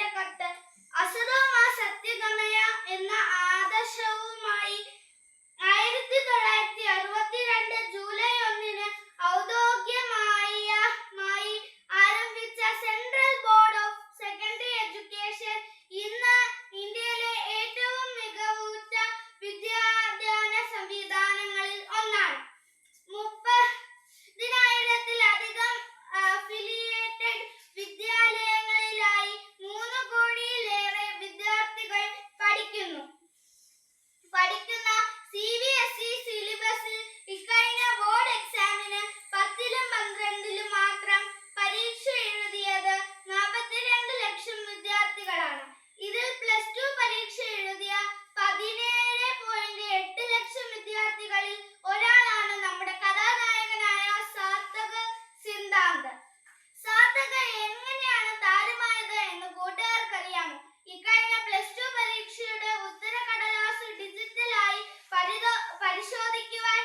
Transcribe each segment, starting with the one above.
തന്റെ കത്ത് അസതോ മാ സത്യഗമയ എന്ന ആദർശവുമായി 1962 ജൂലൈ 1 ഔദ്യോഗികമായി ആരംഭിച്ച central board of secondary education ഇന്ന് ഇന്ത്യയിലെ ഏറ്റവും മികവുറ്റ വിദ്യാഭ്യാസ സംവിധാനങ്ങളിൽ ഒന്നാണ്. 30,000-ലധികം അഫിലിയേറ്റഡ് വിദ്യാലയങ്ങളിലായി 3 കോടിയിലേറെ വിദ്യാർത്ഥികൾ പഠിക്കുന്ന CBSE സിലബസിൽ ഇക്കഴിഞ്ഞ ബോർഡ് എക്സാമിന് 10-ലും 12-ലും മാത്രം പരീക്ഷ എഴുതിയത് 42 ലക്ഷം വിദ്യാർത്ഥികളാണ്. ഇതിൽ +2 പരീക്ഷ എഴുതിയ 17.8 ലക്ഷം വിദ്യാർത്ഥികളിൽ ഒരാളാണ് നമ്മുടെ കഥാനായകനായ സാർത്ഥക് സിദ്ധാന്ത്. സാർത്ഥക് എങ്ങനെയാണ് താരമായത് എന്ന് കൂട്ടുകാർക്കറിയാമോ? ഇക്കഴിഞ്ഞ +2 പരീക്ഷയുടെ ഉത്തരക്കടലാസ് ഡിജിറ്റലായി പരിശോധിക്കുവാൻ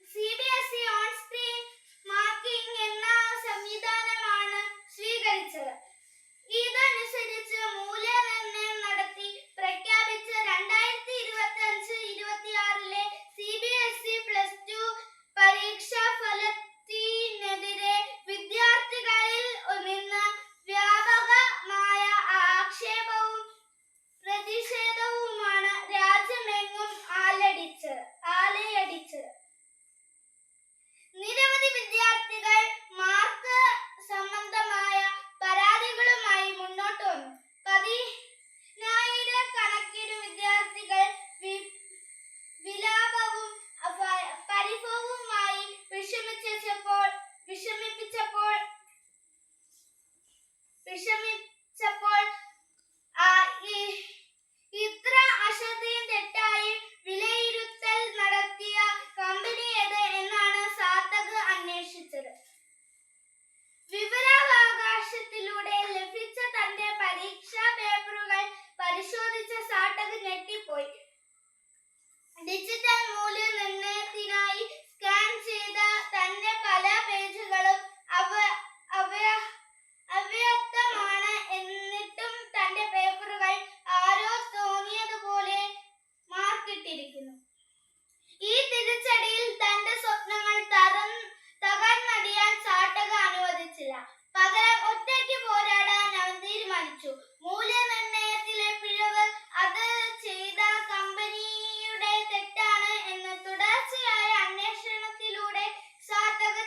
CBSE ഓൺ സ്ക്രീൻ മാർക്കിംഗ് എന്ന സംവിധാനമാണ് സ്വീകരിച്ചത്. ഇതനുസരിച്ച് മൂല്യനിർണ്ണയം നടത്തി പ്രഖ്യാപിച്ച 2025-26 CBSE +2 പരീക്ഷാ ഫലത്തിനെതിരെ വിദ്യാർത്ഥികളിൽ നിന്ന് വ്യാപകമായ ആക്ഷേപവും പ്രതിഷേധവുമാണ് രാജ്യമെങ്ങും അലയടിച്ചത്. നിരവധി വിദ്യാർത്ഥികൾ മാർക്ക് സംബന്ധമായ പരാതികളുമായി മുന്നോട്ട് വന്നു. 10,000-കണക്കിന് വിദ്യാർത്ഥികൾ വിലാപവും പരിഭവവുമായി വിഷമിച്ചപ്പോൾ ഇത്ര അശ്രദ്ധയും തെറ്റായി വിലയിരുത്തൽ നടത്തിയ കമ്പനി ഏത് എന്നാണ് സാർത്ഥക് അന്വേഷിച്ചത്. വിവരാവകാശത്തിലൂടെ ലഭിച്ച തന്റെ പരീക്ഷാ പേപ്പറുകൾ പരിശോധിച്ച സാർത്ഥക് ഞെട്ടിപ്പോയി. ഡിജിറ്റൽ മൂല്യനിർണ്ണയത്തിനായി സ്കാൻ ചെയ്ത തന്റെ പല പേജുകളും അവ്യക്തമാണ്. എന്നിട്ടും തന്റെ പേപ്പറുകൾ ആരോ തോന്നിയതുപോലെ മാർക്കിട്ടിരിക്കുന്നു. ഈ തിരിച്ചടിയിൽ തന്റെ സ്വപ്നങ്ങൾ തകർന്നടിയാൻ സാർത്ഥക് അനുവദിച്ചില്ല. പകരം ഒറ്റയ്ക്ക് പോരാടാൻ അവൻ തീരുമാനിച്ചു. മൂല്യനിർണ്ണയത്തിലെ പിഴവ് അത് ചെയ്ത കമ്പനിയുടെ തെറ്റാണ് എന്ന് തുടർച്ചയായ അന്വേഷണത്തിലൂടെ സാർത്ഥക്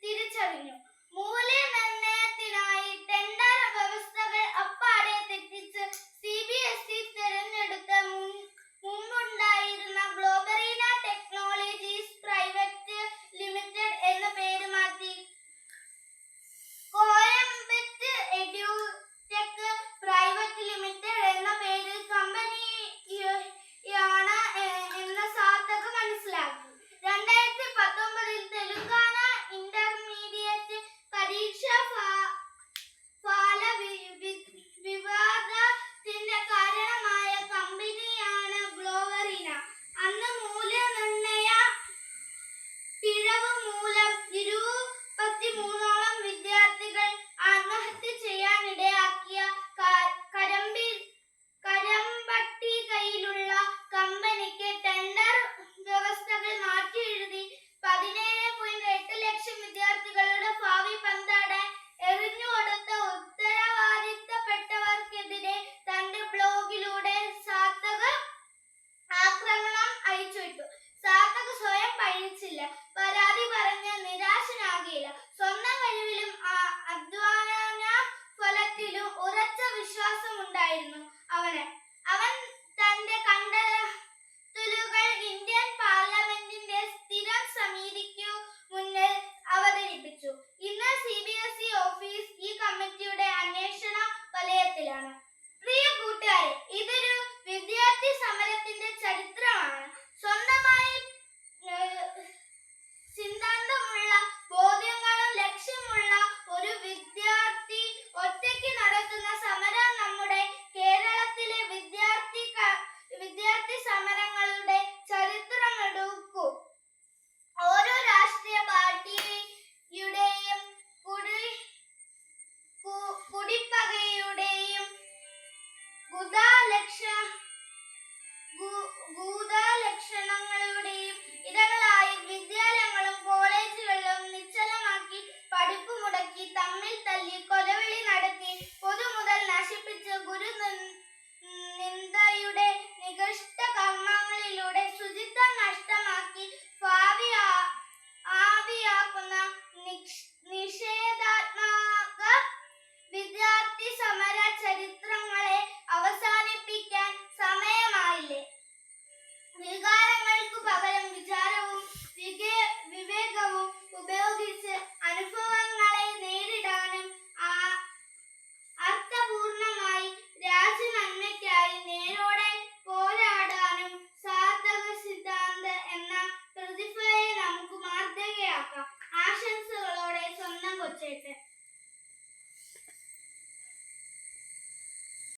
തിരിച്ചറിഞ്ഞു. മൂല്യനിർണ്ണയത്തിനായി ടെൻഡർ വ്യവസ്ഥകൾ അപ്പാടെ തെറ്റിച്ച് CBSE തിരഞ്ഞെടുത്ത് മുമ്പുണ്ടായിരുന്ന ഗ്ലോബറീന ടെക്നോളജീസ് പ്രൈവറ്റ് ലിമിറ്റഡ് എന്ന പേര് മാറ്റി കോയമ്പറ്റ് എഡ്യൂടെക് പ്രൈവറ്റ് ലിമിറ്റഡ് എന്ന പേരിൽ കമ്പനിയാണ് എന്ന് സാർത്ഥക് മനസ്സിലാക്കി. 2019 തെലുങ്കാന ഇന്റർമീഡിയറ്റ് പരീക്ഷാ ഫല വിവാദത്തിന് കാരണമായ കമ്പനിയാണ് ഗ്ലോബറീന. അന്ന് മൂല്യനിർണ്ണയ പിഴവ് മൂലം 23ഓളം വിദ്യാർത്ഥികൾ ആത്മഹത്യ ചെയ്യാനിടയാക്കിയ കരമ്പട്ടികയിലുള്ള കമ്പനിക്ക് ടെൻഡർ വ്യവസ്ഥകൾ മാറ്റിയെഴുതി 17.8 ലക്ഷം വിദ്യാർത്ഥികളുടെ ഭാവി പന്താടാൻ എറിഞ്ഞുകൊടുത്ത ഉത്തരവാദിത്തപ്പെട്ടവർക്കെതിരെ തന്റെ ബ്ലോഗിലൂടെ സാർത്ഥക് ആക്രമണം അഴിച്ചുവിട്ടു. സാർത്ഥക് സ്വയം പഴിച്ചില്ല, പരാതി പറഞ്ഞ് നിരാശനാകിയില്ല. സ്വന്തം കഴിവിലും അധ്വാന ഫലത്തിലും ഉറച്ച വിശ്വാസമുണ്ടായിരുന്നു അവന്. അവൻ തന്റെ കണ്ടെത്തലുകൾ ഇന്ത്യൻ പാർലമെന്റിന്റെ സ്ഥിരം സമിതിക്കു മുന്നിൽ അവതരിപ്പിച്ചു. ഇന്ന് CBSE ഓഫീസ് ഈ കമ്മിറ്റിയുടെ അന്വേഷണ വലയത്തിലാണ്. പ്രിയ കൂട്ടുകാരെ, ഇതൊരു വിദ്യാർത്ഥി സമരത്തിന്റെ ചരിത്രമാണ്. സ്വന്തമായി സിദ്ധാന്തമുള്ള ബോധ്യങ്ങളും ലക്ഷ്യമുള്ള ഒരു വിദ്യാർത്ഥി ഒറ്റയ്ക്ക് നടത്തുന്ന സമരം നമ്മുടെ കേരളത്തിലെ വിദ്യാർത്ഥി സമരങ്ങളുടെ ചരിത്രമെടുക്കൂ. ഓരോ രാഷ്ട്രീയ പാർട്ടിയുടെയും രക്ഷ